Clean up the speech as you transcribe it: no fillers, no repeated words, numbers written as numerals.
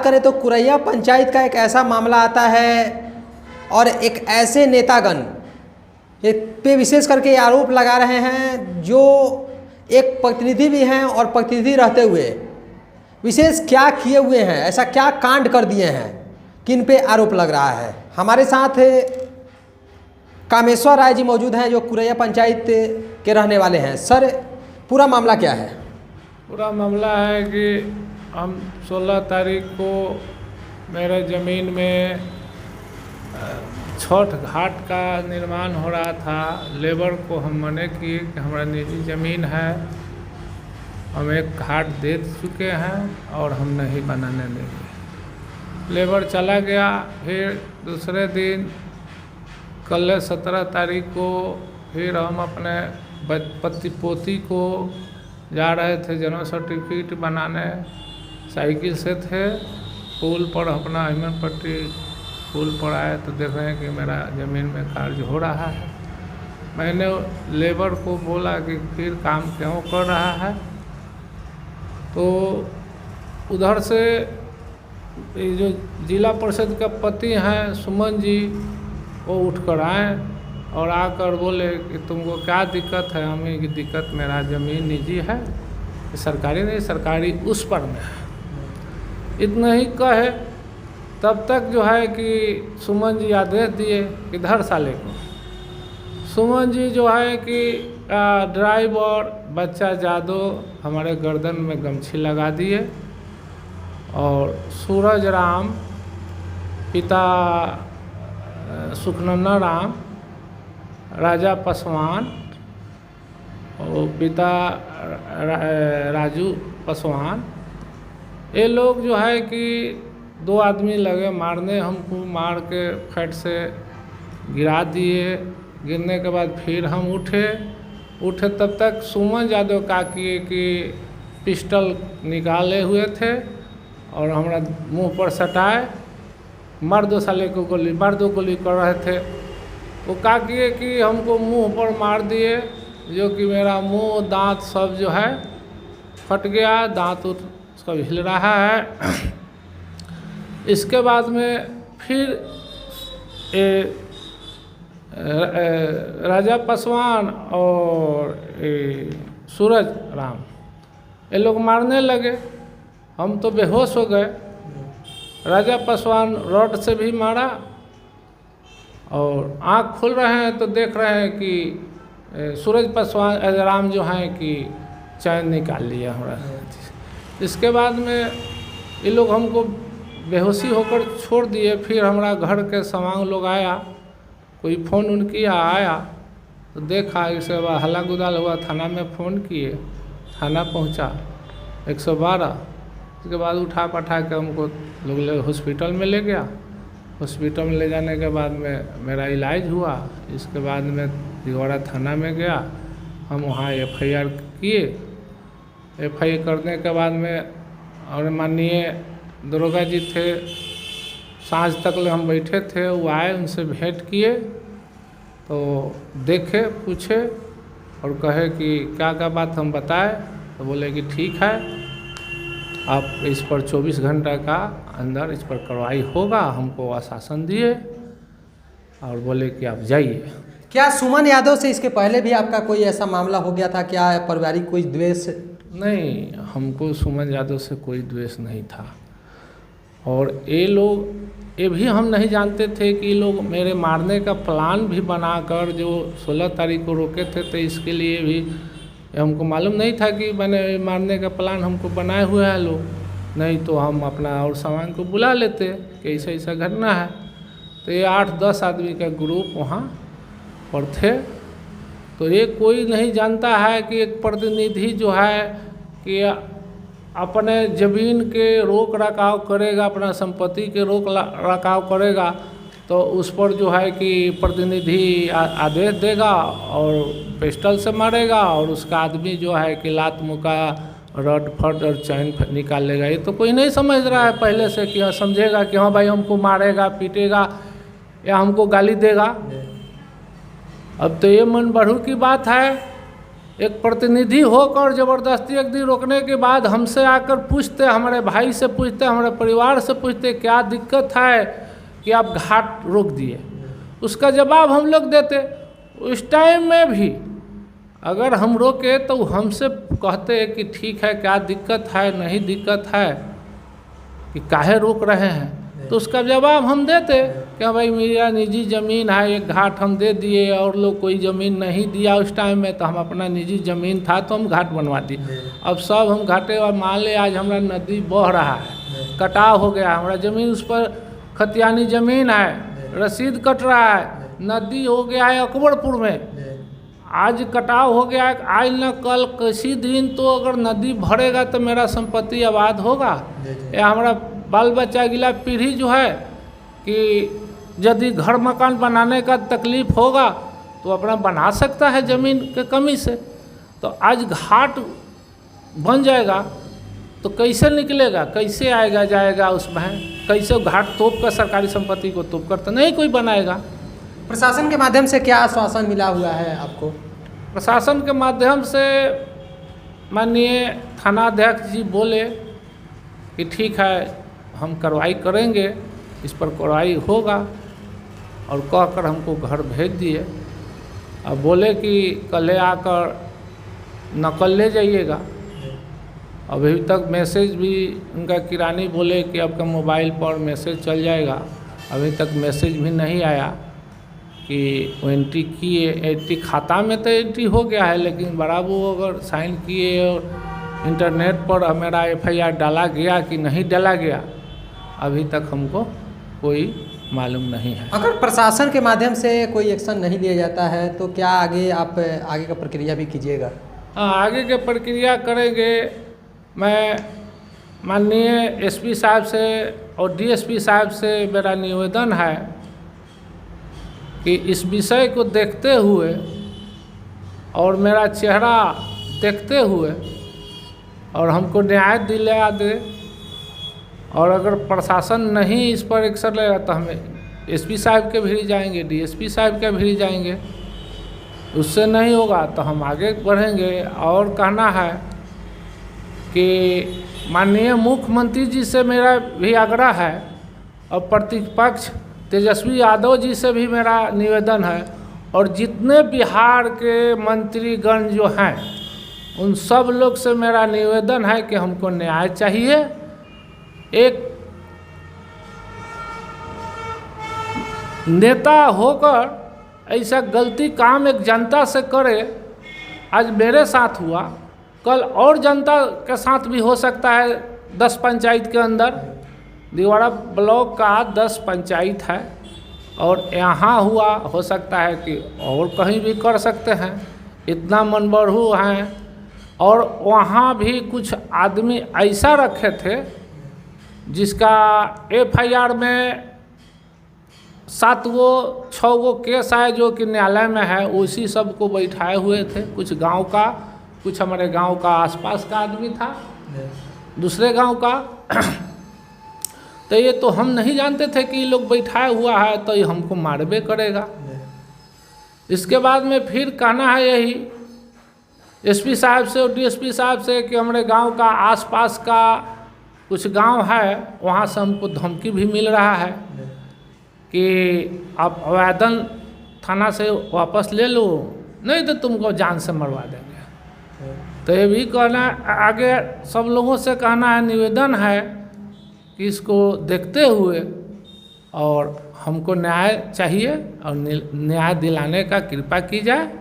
करें तो कुरैया पंचायत का एक ऐसा मामला आता है और एक ऐसे नेतागण पे विशेष करके आरोप लगा रहे हैं जो एक प्रतिनिधि भी हैं और प्रतिनिधि रहते हुए विशेष क्या किए हुए हैं, ऐसा क्या कांड कर दिए हैं कि इन पे आरोप लग रहा है। हमारे साथ कामेश्वर राय जी मौजूद हैं जो कुरैया पंचायत के रहने वाले हैं। सर, पूरा मामला क्या है? पूरा मामला है कि हम 16 तारीख को मेरे ज़मीन में छठ घाट का निर्माण हो रहा था। लेबर को हम मने किए कि हमारा निजी ज़मीन है, हम एक घाट दे चुके हैं और हम नहीं बनाने देंगे। लेबर चला गया। फिर दूसरे दिन कल 17 तारीख को फिर हम अपने पति पोती को जा रहे थे जन्म सर्टिफिकेट बनाने, साइकिल से थे। पुल पर अपना अहमद पट्टी पुल पर आए तो देख रहे हैं कि मेरा ज़मीन में कार्य हो रहा है। मैंने लेबर को बोला कि फिर काम क्यों कर रहा है, तो उधर से जो जिला परिषद का पति हैं सुमन जी, वो उठकर आए और आकर बोले कि तुमको क्या दिक्कत है। हमें की दिक्कत, मेरा ज़मीन निजी है, सरकारी नहीं, सरकारी उस पर में है। इतना ही कहे तब तक जो है कि सुमन जी आदेश दिए कि धर साले को। सुमन जी जो है कि ड्राइवर बच्चा जादव हमारे गर्दन में गमछी लगा दिए और सूरज राम पिता सुखनंदा राम, राजा पासवान और पिता राजू पासवान, ये लोग जो है कि 2 आदमी लगे मारने। हमको मार के फट से गिरा दिए। गिरने के बाद फिर हम उठे तब तक सुमन यादव का किए कि पिस्टल निकाले हुए थे और हमारा मुंह पर सटाए, मार दो साले को गोली, मार दो गोली कर रहे थे। वो का किए कि हमको मुंह पर मार दिए, जो कि मेरा मुंह दांत सब जो है फट गया, दांत सब हिल रहा है। इसके बाद में फिर राजा पासवान और सूरज राम ये लोग मारने लगे। हम तो बेहोश हो गए। राजा पासवान रॉड से भी मारा और आँख खोल रहे हैं तो देख रहे हैं कि सूरज पासवान राम जो हैं कि चैन निकाल लिया हमारा। इसके बाद में ये लोग हमको बेहोशी होकर छोड़ दिए। फिर हमारा घर के सामान लोग आया, कोई फ़ोन उन किया, आया तो देखा, इसके बाद हल्ला गुदाल हुआ, थाना में फ़ोन किए, थाना पहुंचा 112। उसके बाद उठा पठा के हमको लोग हॉस्पिटल में ले गया। हॉस्पिटल में ले जाने के बाद में मेरा इलाज हुआ। इसके बाद में दिघवाड़ा थाना में गया, हम वहाँ FIR किए। FIR करने के बाद में और माननीय दरोगा जी थे, सांझ तक हम बैठे थे, वो आए, उनसे भेंट किए तो देखे, पूछे और कहे कि क्या क्या बात हम बताए। तो बोले कि ठीक है, आप इस पर 24 घंटा का अंदर इस पर कार्रवाई होगा। हमको आश्वासन दिए और बोले कि आप जाइए। क्या सुमन यादव से इसके पहले भी आपका कोई ऐसा मामला हो गया था? क्या पारिवारिक कोई द्वेष? नहीं, हमको सुमन यादव से कोई द्वेष नहीं था। और ये लोग ये भी हम नहीं जानते थे कि ये लोग मेरे मारने का प्लान भी बनाकर जो 16 तारीख को रोके थे, तो इसके लिए भी हमको मालूम नहीं था कि मैंने मारने का प्लान हमको बनाए हुए हैं लोग। नहीं तो हम अपना और सामान को बुला लेते कि ऐसा ऐसा घटना है। तो ये 8-10 आदमी का ग्रुप वहाँ पर थे। तो ये कोई नहीं जानता है कि एक प्रतिनिधि जो है कि अपने ज़मीन के रोक रखाव करेगा, अपना संपत्ति के रोक रखाव करेगा, तो उस पर जो है कि प्रतिनिधि आदेश देगा और पिस्टल से मारेगा और उसका आदमी जो है कि लात मुका रड फट और चैन निकाल लेगा। ये तो कोई नहीं समझ रहा है पहले से कि समझेगा कि हाँ भाई हमको मारेगा, पीटेगा या हमको गाली देगा। अब तो ये मन बढ़ू की बात है एक प्रतिनिधि होकर ज़बरदस्ती एक दिन रोकने के बाद हमसे आकर पूछते, हमारे भाई से पूछते, हमारे परिवार से पूछते क्या दिक्कत है कि आप घाट रोक दिए। उसका जवाब हम लोग देते। उस टाइम में भी अगर हम रोके तो हमसे कहते कि ठीक है, क्या दिक्कत है, नहीं दिक्कत है, कि काहे रोक रहे हैं। तो उसका जवाब हम देते कि भाई मेरा निजी ज़मीन है, एक घाट हम दे दिए, और लोग कोई ज़मीन नहीं दिया उस टाइम में, तो हम अपना निजी ज़मीन था तो हम घाट बनवा दिए। अब सब हम घाटे, और मान ले आज हमारा नदी बह रहा है, कटाव हो गया, हमारा ज़मीन उस पर खतियानी ज़मीन है, रसीद कट रहा है, नदी हो गया है अकबरपुर में, आज कटाव हो गया है, आज न कल किसी दिन तो अगर नदी भरेगा तो मेरा संपत्ति आबाद होगा, या हमारा बाल बच्चा अगला पीढ़ी जो है कि यदि घर मकान बनाने का तकलीफ़ होगा तो अपना बना सकता है ज़मीन के कमी से। तो आज घाट बन जाएगा तो कैसे निकलेगा, कैसे आएगा जाएगा उसमें, कैसे घाट तोप कर सरकारी संपत्ति को तोप कर तो नहीं कोई बनाएगा। प्रशासन के माध्यम से क्या आश्वासन मिला हुआ है आपको? प्रशासन के माध्यम से माननीय थानाध्यक्ष जी बोले कि ठीक है, हम कार्रवाई करेंगे, इस पर कार्रवाई होगा, और कहकर हमको घर भेज दिए। अब बोले कि कल आकर नकल ले जाइएगा। अभी तक मैसेज भी उनका किरानी बोले कि आपका मोबाइल पर मैसेज चल जाएगा, अभी तक मैसेज भी नहीं आया कि वो एंट्री किए। एंट्री खाता में तो एंट्री हो गया है, लेकिन बड़ा वो अगर साइन किए और इंटरनेट पर मेरा FIR डाला गया कि नहीं डाला गया, अभी तक हमको कोई मालूम नहीं है। अगर प्रशासन के माध्यम से कोई एक्शन नहीं लिया जाता है तो क्या आगे आप आगे का प्रक्रिया भी कीजिएगा? हाँ, आगे के प्रक्रिया करेंगे। मैं माननीय SP साहब से और DSP साहब से मेरा निवेदन है कि इस विषय को देखते हुए और मेरा चेहरा देखते हुए और हमको न्याय दिला दे, और अगर प्रशासन नहीं इस पर एक्शन लेगा तो हम SP साहब के भी जाएंगे, DSP साहब के भी जाएंगे। उससे नहीं होगा तो हम आगे बढ़ेंगे। और कहना है कि माननीय मुख्यमंत्री जी से मेरा भी आग्रह है, और प्रतिपक्ष तेजस्वी यादव जी से भी मेरा निवेदन है, और जितने बिहार के मंत्रीगण जो हैं उन सब लोग से मेरा निवेदन है कि हमको न्याय चाहिए। एक नेता होकर ऐसा गलती काम एक जनता से करे, आज मेरे साथ हुआ, कल और जनता के साथ भी हो सकता है। 10 पंचायत के अंदर दिवाड़ा ब्लॉक का 10 पंचायत है, और यहाँ हुआ, हो सकता है कि और कहीं भी कर सकते हैं, इतना मनबढ़ू हैं। और वहाँ भी कुछ आदमी ऐसा रखे थे जिसका FIR में 7 गो 6 गो केस है जो कि न्यायालय में है, उसी सब को बैठाए हुए थे। कुछ गांव का, कुछ हमारे गांव का आसपास का आदमी था, दूसरे गांव का। तो ये तो हम नहीं जानते थे कि ये लोग बैठाए हुआ है तो ये हमको मारबे करेगा। इसके बाद में फिर कहना है यही SP साहब से और DSP साहब से कि हमारे गांव का आसपास का कुछ गांव है, वहाँ से हमको धमकी भी मिल रहा है कि आप आवेदन थाना से वापस ले लो, नहीं तो तुमको जान से मरवा देंगे। तो ये भी कहना, आगे सब लोगों से कहना है, निवेदन है कि इसको देखते हुए और हमको न्याय चाहिए और न्याय दिलाने का कृपा की जाए।